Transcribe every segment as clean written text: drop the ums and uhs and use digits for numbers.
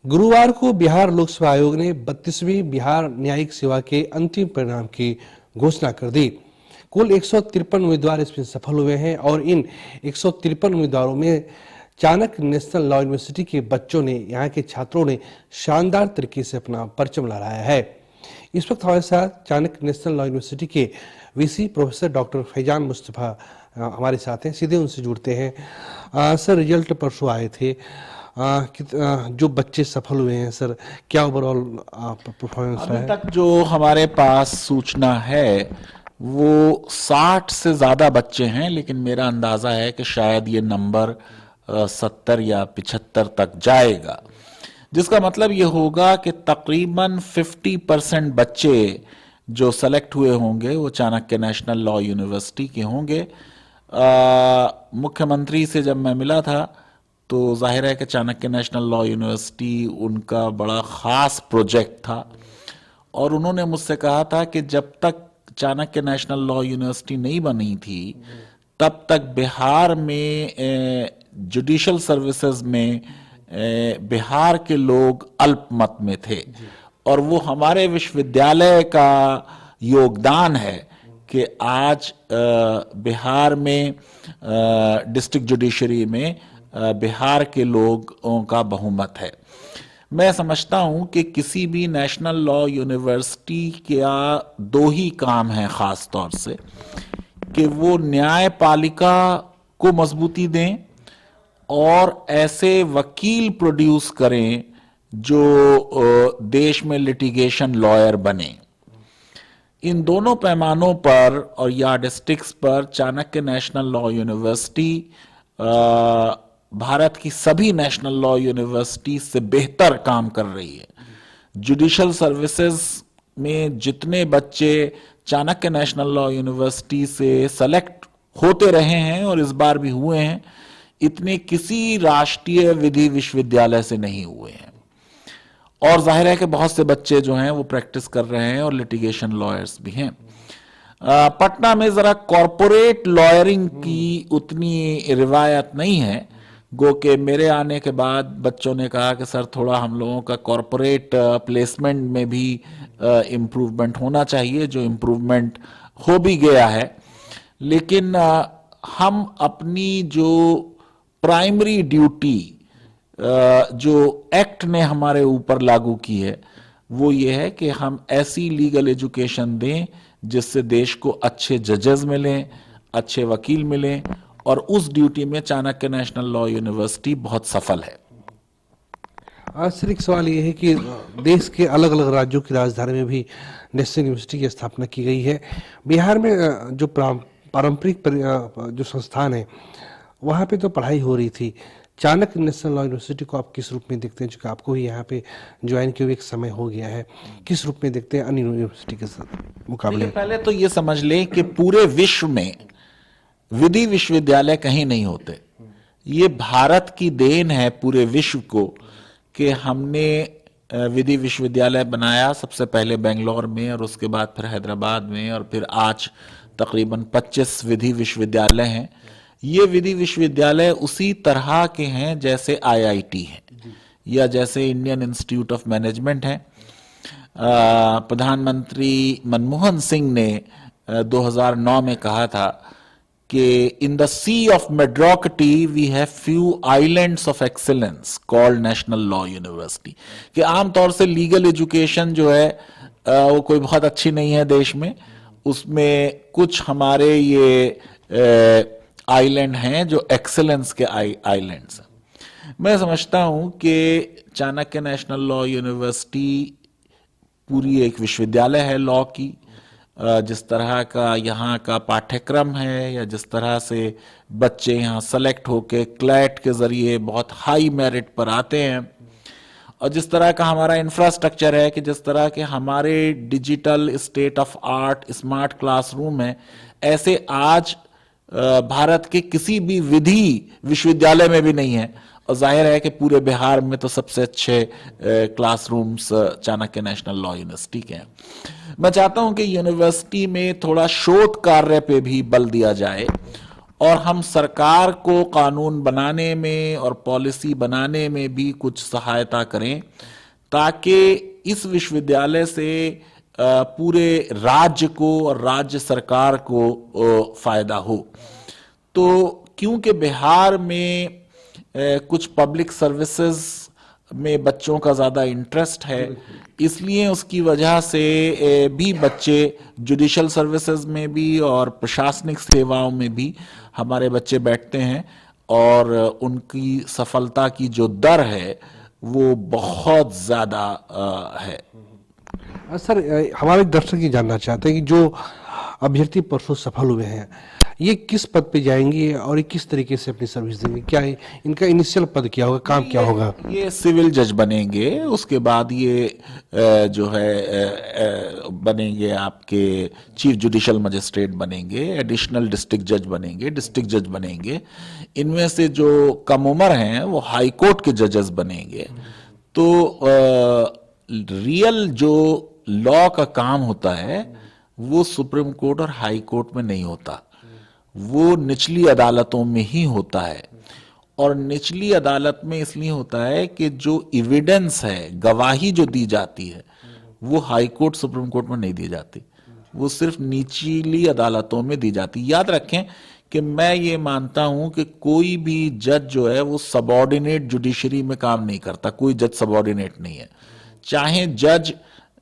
गुरुवार को बिहार लोकसेवा आयोग ने 32वीं बिहार न्यायिक सेवा के अंतिम परिणाम की घोषणा कर दी। कुल 153 उम्मीदवार इसमें सफल हुए हैं और इन 153 उम्मीदवारों में चाणक्य नेशनल लॉ यूनिवर्सिटी के बच्चों ने, यहाँ के छात्रों ने शानदार तरीके से अपना परचम लहराया है। इस वक्त हमारे साथ चाणक्य नेशनल लॉ यूनिवर्सिटी के VC professor doctor Faizan Mustafa हमारे साथ हैं। सीधे उनसे जुड़ते हैं। सर, रिजल्ट परसों आए थे। जो बच्चे सफल हुए हैं सर, क्या ओवरऑल परफॉर्मेंस रहा है? अभी तक जो हमारे पास सूचना है वो 60 से ज्यादा बच्चे हैं, लेकिन मेरा अंदाजा है कि शायद ये नंबर 70 या 75 तक जाएगा, जिसका मतलब ये होगा कि तकरीबन 50% बच्चे जो सेलेक्ट हुए होंगे वो चाणक्य नेशनल लॉ यूनिवर्सिटी के होंगे। मुख्यमंत्री से जब मैं मिला था तो जाहिर है कि चाणक्य नेशनल लॉ यूनिवर्सिटी उनका बड़ा ख़ास प्रोजेक्ट था और उन्होंने मुझसे कहा था कि जब तक चाणक्य नेशनल लॉ यूनिवर्सिटी नहीं बनी थी तब तक बिहार में जुडिशल सर्विसेज में बिहार के लोग अल्पमत में थे और वो हमारे विश्वविद्यालय का योगदान है कि आज बिहार में डिस्ट्रिक्ट जुडिशरी में बिहार के लोगों का बहुमत है। मैं समझता हूं कि किसी भी नेशनल लॉ यूनिवर्सिटी का दो ही काम है खास तौर से, कि वो न्यायपालिका को मजबूती दें और ऐसे वकील प्रोड्यूस करें जो देश में लिटिगेशन लॉयर बने। इन दोनों पैमानों पर और यार्डस्टिक्स पर Chanakya national law university Bharat की सभी नेशनल लॉ यूनिवर्सिटी से बेहतर काम कर रही है। जुडिशल सर्विसेज में जितने बच्चे चाणक्य नेशनल लॉ यूनिवर्सिटी से सेलेक्ट होते रहे हैं और इस बार भी हुए हैं, इतने किसी राष्ट्रीय विधि विश्वविद्यालय से नहीं हुए हैं। और जाहिर है कि बहुत से बच्चे जो हैं वो प्रैक्टिस कर रहे हैं और लिटिगेशन लॉयर्स भी हैं। पटना में जरा कॉरपोरेट लॉयरिंग की उतनी रिवायत नहीं है, गो के मेरे आने के बाद बच्चों ने कहा कि सर थोड़ा हम लोगों का कॉरपोरेट प्लेसमेंट में भी इम्प्रूवमेंट होना चाहिए, जो इम्प्रूवमेंट हो भी गया है। लेकिन हम अपनी जो प्राइमरी ड्यूटी जो एक्ट ने हमारे ऊपर लागू की है वो ये है कि हम ऐसी लीगल एजुकेशन दें जिससे देश को अच्छे जजेस मिलें, अच्छे वकील मिलें, और उस ड्यूटी में चाणक्य नेशनल लॉ यूनिवर्सिटी बहुत सफल है। सर, एक सवाल ये है कि देश के अलग अलग राज्यों की राजधानी में भी नेशनल यूनिवर्सिटी की स्थापना की गई है। बिहार में जो पारंपरिक जो संस्थान है वहाँ पे तो पढ़ाई हो रही थी। चाणक्य नेशनल लॉ यूनिवर्सिटी को आप किस रूप में देखते हैं, जो आपको ही यहाँ पे ज्वाइन किए हुए एक समय हो गया है, किस रूप में देखते हैं अन्य यूनिवर्सिटी के मुकाबले? पहले तो ये समझ लें कि पूरे विश्व में विधि विश्वविद्यालय कहीं नहीं होते। ये भारत की देन है पूरे विश्व को कि हमने विधि विश्वविद्यालय बनाया, सबसे पहले बेंगलोर में और उसके बाद फिर हैदराबाद में और फिर आज तकरीबन 25 विधि विश्वविद्यालय हैं। ये विधि विश्वविद्यालय उसी तरह के हैं जैसे आईआईटी है या जैसे इंडियन इंस्टीट्यूट ऑफ मैनेजमेंट है। प्रधानमंत्री मनमोहन सिंह ने 2009 में कहा था कि in the sea of mediocrity we have few islands of excellence called national law university, कि आमतौर से लीगल एजुकेशन जो है वो कोई बहुत अच्छी नहीं है देश में। उसमें कुछ हमारे ये आइलैंड हैं जो एक्सेलेंस के आइलैंड्स हैं। मैं समझता हूं कि चाणक्य नेशनल लॉ यूनिवर्सिटी पूरी एक विश्वविद्यालय है लॉ की। जिस तरह का यहाँ का पाठ्यक्रम है या जिस तरह से बच्चे यहाँ सेलेक्ट होके क्लैट के जरिए बहुत हाई मेरिट पर आते हैं, और जिस तरह का हमारा इंफ्रास्ट्रक्चर है, कि जिस तरह के हमारे digital state of art smart classroom है, ऐसे आज भारत के किसी भी विधि विश्वविद्यालय में भी नहीं है। और जाहिर है कि पूरे बिहार में तो सबसे अच्छे classrooms Chanakya national law university के हैं। मैं चाहता हूं कि यूनिवर्सिटी में थोड़ा शोध कार्य पे भी बल दिया जाए और हम सरकार को कानून बनाने में और पॉलिसी बनाने में भी कुछ सहायता करें, ताकि इस विश्वविद्यालय से पूरे राज्य को और राज्य सरकार को फायदा हो। तो क्योंकि बिहार में कुछ पब्लिक सर्विसेज में बच्चों का ज़्यादा इंटरेस्ट है, इसलिए उसकी वजह से भी बच्चे जुडिशल सर्विसेज में भी और प्रशासनिक सेवाओं में भी हमारे बच्चे बैठते हैं, और उनकी सफलता की जो दर है वो बहुत ज़्यादा है। सर, हमारे दर्शक ये जानना चाहते हैं कि जो अभ्यर्थी परसों सफल हुए हैं, ये किस पद पे जाएंगे और ये किस तरीके से अपनी सर्विस देंगे? क्या इनका इनिशियल पद क्या होगा, काम क्या होगा? ये सिविल जज बनेंगे, उसके बाद ये जो है बनेंगे आपके चीफ जुडिशल मजिस्ट्रेट बनेंगे, एडिशनल डिस्ट्रिक्ट जज बनेंगे, डिस्ट्रिक्ट जज बनेंगे। इनमें से जो कम उम्र हैं वो हाई कोर्ट के जजेस बनेंगे। तो रियल जो लॉ का काम होता है वो सुप्रीम कोर्ट और हाई कोर्ट में नहीं होता, वो निचली अदालतों में ही होता है। और निचली अदालत में इसलिए होता है कि जो एविडेंस है, गवाही जो दी जाती है, वो हाई कोर्ट सुप्रीम कोर्ट में नहीं दी जाती, वो सिर्फ निचली अदालतों में दी जाती। याद रखें कि मैं ये मानता हूं कि कोई भी जज जो है वो सबऑर्डिनेट जुडिशरी में काम नहीं करता, कोई जज सबऑर्डिनेट नहीं है। चाहे जज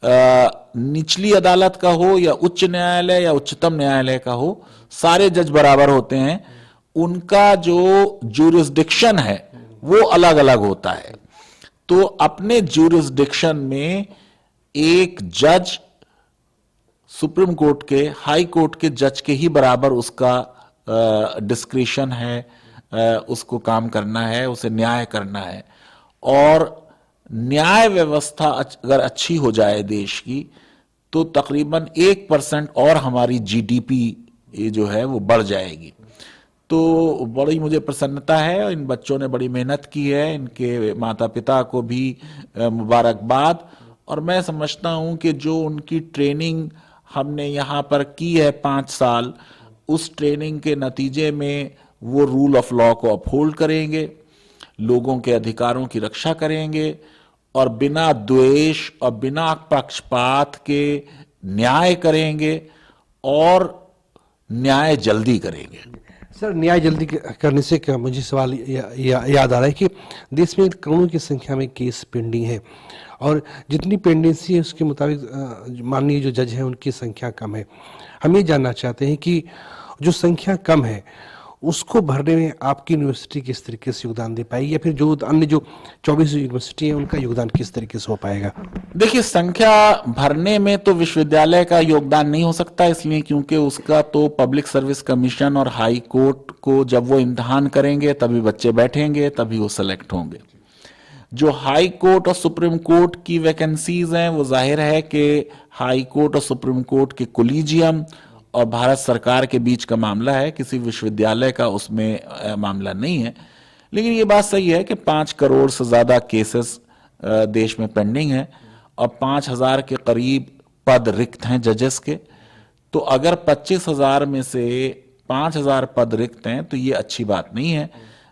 निचली अदालत का हो या उच्च न्यायालय या उच्चतम न्यायालय का हो, सारे जज बराबर होते हैं। उनका जो ज्यूरिसडिक्शन है वो अलग अलग होता है। तो अपने ज्यूरिसडिक्शन में एक जज सुप्रीम कोर्ट के, हाई कोर्ट के जज के ही बराबर उसका डिस्क्रिशन है, उसको काम करना है, उसे न्याय करना है। और न्याय व्यवस्था अगर अच्छी हो जाए देश की, तो तकरीबन 1% और हमारी जीडीपी जो है वो बढ़ जाएगी। तो बड़ी मुझे प्रसन्नता है, इन बच्चों ने बड़ी मेहनत की है, इनके माता पिता को भी मुबारकबाद। और मैं समझता हूं कि जो उनकी ट्रेनिंग हमने यहाँ पर की है 5 साल, उस ट्रेनिंग के नतीजे में वो रूल ऑफ लॉ को अपहोल्ड करेंगे, लोगों के अधिकारों की रक्षा करेंगे और बिना द्वेष और बिना पक्षपात के न्याय करेंगे और न्याय जल्दी करेंगे। सर, न्याय जल्दी करने से क्या मुझे सवाल याद आ रहा है कि देश में करोड़ों की संख्या में केस पेंडिंग है, और जितनी पेंडेंसी है उसके मुताबिक माननीय जो जज हैं उनकी संख्या कम है। हम ये जानना चाहते हैं कि जो संख्या कम है उसको भरने में आपकी यूनिवर्सिटी किस तरीके से योगदान दे पाएगी, या फिर जो अन्य जो 24 यूनिवर्सिटी है उनका योगदान किस तरीके से हो पाएगा? देखिए, संख्या भरने में तो विश्वविद्यालय का योगदान नहीं हो सकता, इसलिए क्योंकि उसका तो पब्लिक सर्विस कमीशन और हाई कोर्ट को जब वो इम्तिहान करेंगे तभी बच्चे बैठेंगे, तभी वो सेलेक्ट होंगे। जो हाई कोर्ट और सुप्रीम कोर्ट की वैकेंसीज हैं वो जाहिर है कि हाई कोर्ट और सुप्रीम कोर्ट के कोलिजियम और भारत सरकार के बीच का मामला है, किसी विश्वविद्यालय का उसमें मामला नहीं है। लेकिन ये बात सही है कि 5 करोड़ से ज़्यादा केसेस देश में पेंडिंग है और 5,000 के करीब पद रिक्त हैं जजेस के। तो अगर 25,000 में से 5,000 पद रिक्त हैं तो ये अच्छी बात नहीं है,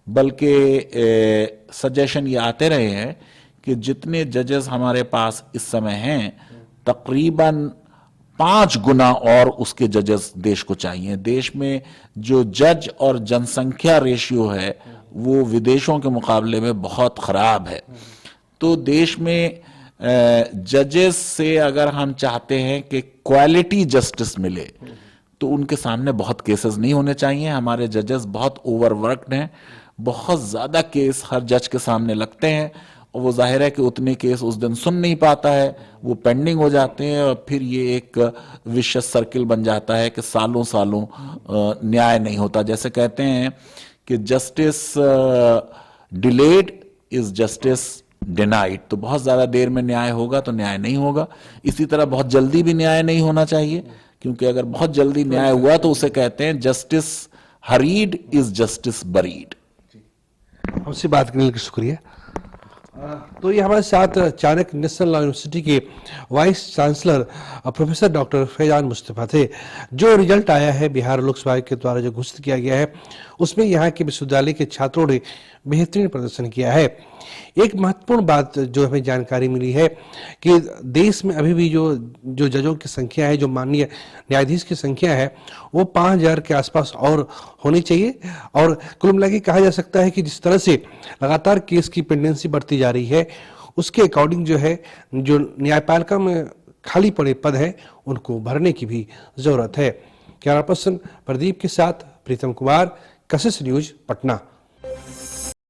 बल्कि सजेशन ये आते रहे हैं कि जितने जजेस हमारे पास इस समय हैं तकरीबन 5 गुना और उसके जजेस देश को चाहिए। देश में जो जज और जनसंख्या रेशियो है वो विदेशों के मुकाबले में बहुत खराब है। तो देश में जजेस से अगर हम चाहते हैं कि क्वालिटी जस्टिस मिले तो उनके सामने बहुत केसेस नहीं होने चाहिए। हमारे जजेस बहुत ओवरवर्क्ड हैं, बहुत ज़्यादा केस हर जज के सामने लगते हैं और वो जाहिर है कि उतने केस उस दिन सुन नहीं पाता है, वो पेंडिंग हो जाते हैं और फिर ये एक विशियस सर्किल बन जाता है कि सालों सालों न्याय नहीं होता। जैसे कहते हैं कि justice delayed is justice denied, तो बहुत ज़्यादा देर में न्याय होगा तो न्याय नहीं होगा। इसी तरह बहुत जल्दी भी न्याय नहीं होना चाहिए, क्योंकि अगर बहुत जल्दी न्याय हुआ तो उसे कहते हैं justice hurried is justice buried. हमसे बात करने के लिए शुक्रिया। तो ये हमारे साथ चाणक्य नेशनल लॉ यूनिवर्सिटी के vice chancellor professor doctor Faizan Mustafa थे। जो रिजल्ट आया है बिहार लोक सेवा आयोग के द्वारा जो घोषित किया गया है, उसमें यहाँ के विश्वविद्यालय के छात्रों ने बेहतरीन प्रदर्शन किया है। एक महत्वपूर्ण बात जो हमें जानकारी मिली है कि देश में अभी भी जो जजों की संख्या है, जो माननीय न्यायाधीश की संख्या है, वो 5000 के आसपास और होनी चाहिए। और कुल मिला के कहा जा सकता है कि जिस तरह से लगातार केस की पेंडेंसी बढ़ती जा रही है, उसके अकॉर्डिंग जो है, जो न्यायपालिका में खाली पड़े पद हैं, उनको भरने की भी जरूरत है। कैमरा पर्सन प्रदीप के साथ प्रीतम कुमार, कशिश न्यूज, पटना।